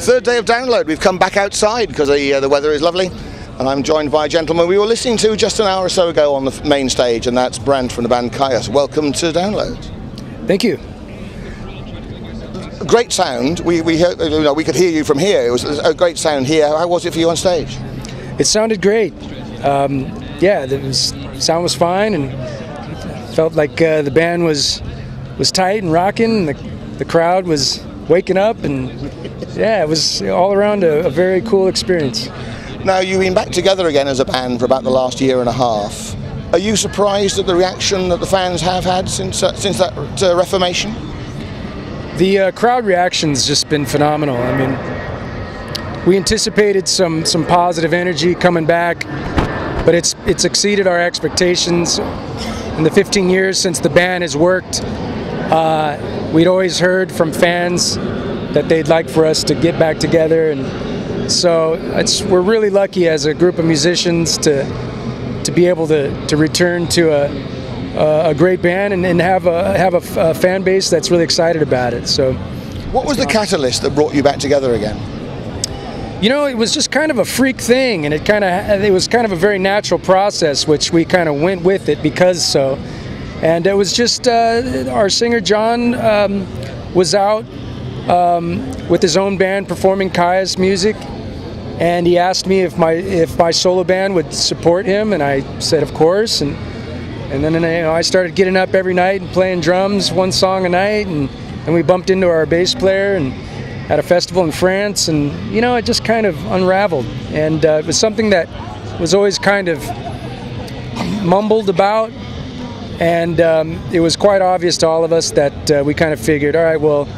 Third day of download. We've come back outside because the weather is lovely, and I'm joined by a gentleman we were listening to just an hour or so ago on the main stage, and that's Brant from the band Kyuss. Welcome to download. Thank you. Great sound. We could hear you from here. It was a great sound here. How was it for you on stage? It sounded great. Yeah, sound was fine, and felt like the band was tight and rocking. The crowd was waking up, and yeah, it was all around a very cool experience. Now, you've been back together again as a band for about the last year and a half. Are you surprised at the reaction that the fans have had since that reformation? The crowd reaction's just been phenomenal. I mean, we anticipated some positive energy coming back, but it's exceeded our expectations. In the 15 years since the band has worked, we'd always heard from fans that they'd like for us to get back together, and so we're really lucky as a group of musicians to be able to return to a great band and have a fan base that's really excited about it. So, what was the catalyst that brought you back together again? You know, it was just kind of a freak thing, and it was kind of a very natural process, which we kind of went with it because so. And it was just our singer John was out with his own band performing Kyuss music, and he asked me if my solo band would support him, and I said of course. And then I started getting up every night and playing drums, one song a night, and we bumped into our bass player and at a festival in France, and it just kind of unraveled, and it was something that was always kind of mumbled about, and it was quite obvious to all of us that we kind of figured, all right, well,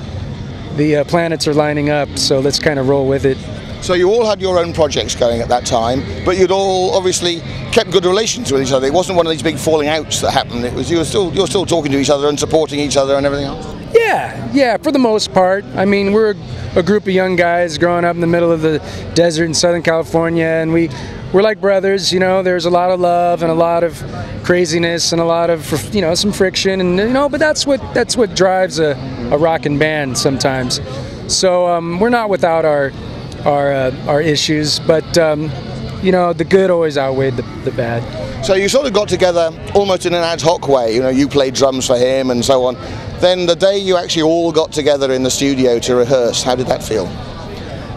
the planets are lining up, so let's kind of roll with it. So you all had your own projects going at that time, but you'd all obviously kept good relations with each other. It wasn't one of these big falling outs that happened. It was you're still talking to each other and supporting each other and everything else. Yeah, for the most part. I mean, we're a group of young guys growing up in the middle of the desert in Southern California, and we're like brothers. There's a lot of love and a lot of craziness and a lot of some friction, and but that's what drives a rockin' band sometimes. So we're not without our issues, but the good always outweighed the bad. So you sort of got together almost in an ad hoc way. You played drums for him and so on. Then the day you actually all got together in the studio to rehearse, how did that feel?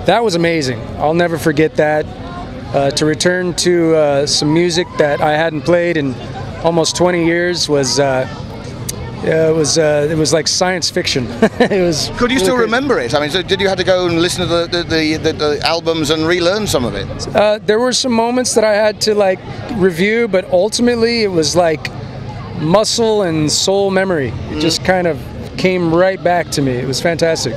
That was amazing. I'll never forget that. To return to some music that I hadn't played in almost 20 years was it was like science fiction. It was. Could you really still crazy. remember it? I mean, so did you have to go and listen to the albums and relearn some of it? There were some moments that I had to review, but ultimately it was like muscle and soul memory. It just kind of came right back to me. It was fantastic.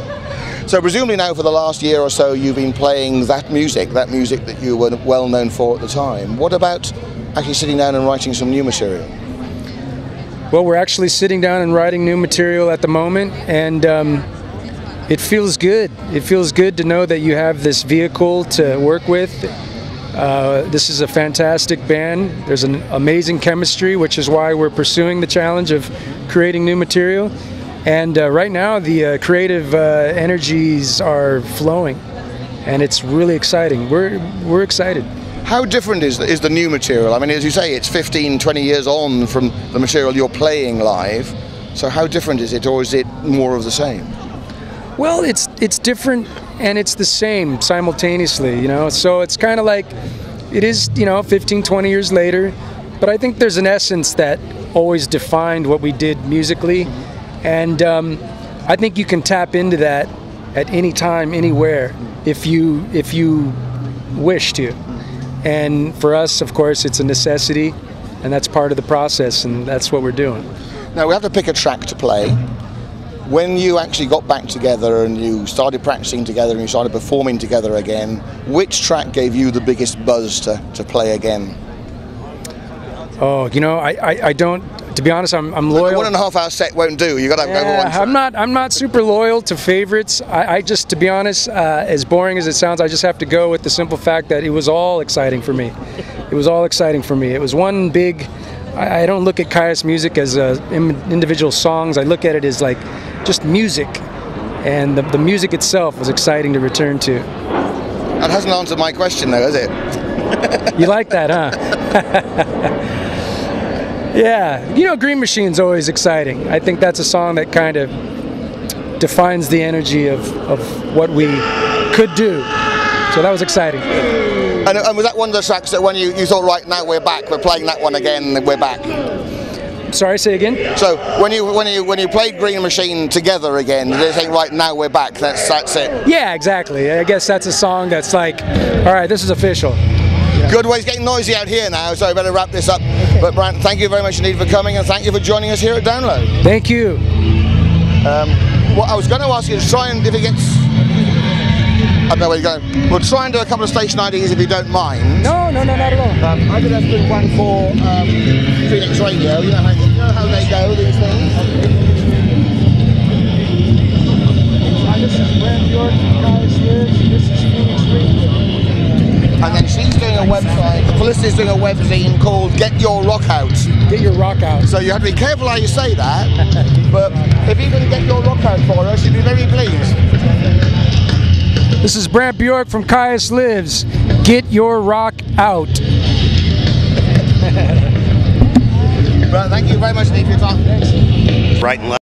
So presumably now for the last year or so you've been playing that music that you were well known for at the time. What about actually sitting down and writing some new material? Well, we're actually sitting down and writing new material at the moment, and it feels good. It feels good to know that you have this vehicle to work with. This is a fantastic band. There's an amazing chemistry, which is why we're pursuing the challenge of creating new material. And right now, the creative energies are flowing, and it's really exciting. We're excited. How different is the new material? I mean, as you say, it's 15, 20 years on from the material you're playing live. So how different is it, or is it more of the same? Well, it's different and it's the same simultaneously, So it's kind of like it is, 15, 20 years later. But I think there's an essence that always defined what we did musically. And I think you can tap into that at any time, anywhere, if you wish to. And for us, of course, it's a necessity, and that's part of the process, and that's what we're doing. Now, we have to pick a track to play. When you actually got back together and you started practicing together and you started performing together again, which track gave you the biggest buzz to play again? Oh, I don't. To be honest, I'm loyal. The 1.5 hour set won't do. You got to go over one track. I'm not super loyal to favorites. I just, to be honest, as boring as it sounds, I just have to go with the simple fact that it was all exciting for me. It was all exciting for me. It was one big. I don't look at Kyuss music as individual songs. I look at it as like just music, and the music itself was exciting to return to. That hasn't answered my question though, has it? You like that, huh? Yeah, you know, Green Machine's always exciting. I think that's a song that kind of defines the energy of what we could do. So that was exciting. And was that one of the tracks that when you thought, right, now we're back, we're playing that one again, we're back? Sorry, say again? So when you played Green Machine together again, did you think, right, now we're back, that's it? Yeah, exactly. I guess that's a song that's like, all right, this is official. Good. Well, it's getting noisy out here now, so I better wrap this up. Okay. But Brant, thank you very much indeed for coming, and thank you for joining us here at Download. Thank you. What I was going to ask you is try and, if it gets, I don't know where you're going, we'll try and do a couple of station IDs if you don't mind. No, not at all. I did have to do one for Phoenix Radio. You know how they go, these things? This is Brant Bjork from Kyuss Lives. This is Phoenix Radio. And then she's doing a website, Felicity's doing a webzine called Getyourrockout. Getyourrockout. So you have to be careful how you say that, but if you can get your rock out for us, you'd be very pleased. This is Brant Bjork from Kyuss Lives. Get your rock out. Well, thank you very much, Steve, for your time. Right and left.